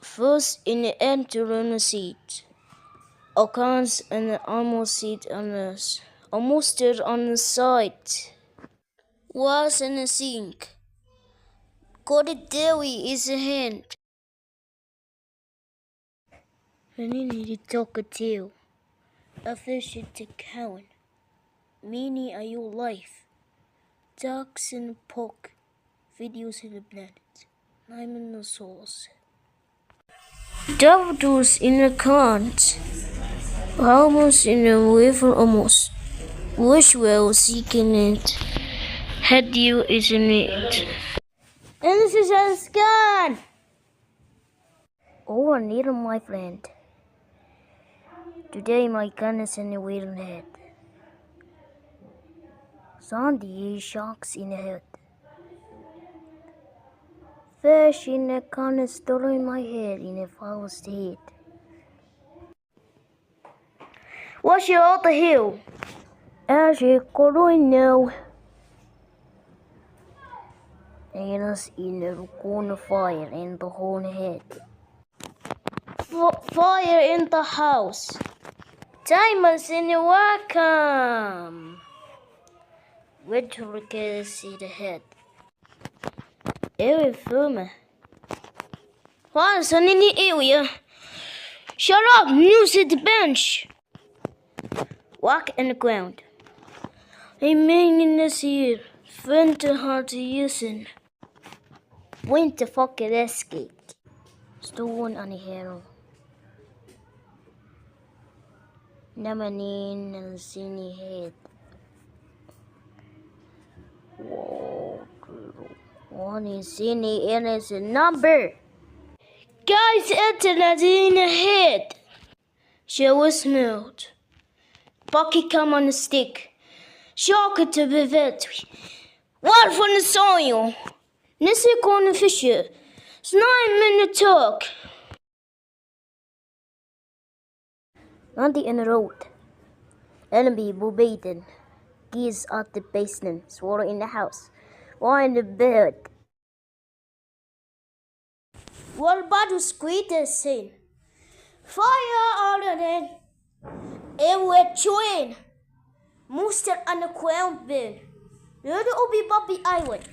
First in the enter on the seat. Occurs and almost seat on us. Almost stood on the side. Was in the sink. Got it Dewey is a hand. And you need to talk a tale. A fish to cowan. Meaning are your life. Ducks in the poke. Videos in the planet. I'm in the source. Doubles in the cons. Almost in the river almost. Wishwell seeking it. Head you isn't it? And this is a scan. Oh, I need my friend. Today my gun is in the waiting head. Sandy sharks in the head. Fish in the gun is still in my head in a foul state. What's your other hill? As you couldn't know. And us in the corner fire in the whole head. Fire in the house. Diamonds in the welcome. Winter kiss in the head. Every firmer. What's in the area? Shut up, news at the bench. Walk in the ground. A man in this year. Winter hard to use. Winter fucking escaped. Stone on the hero. Never need and seen head. Whoa. One is in the end is a number. Guys, internet in the head. She was smelled. Bucky come on the stick. Shock it to be vet. What from the soil? Nissy on the fisher. It's 9 minutes talk. Andy in the road. Enemy baiting. Geese at the basement. Swallow in the house. Why in the bed? What about the squeaker saying? Fire out of it. It will train. Mooster on the crown bin. You're the Obi Bobby Island.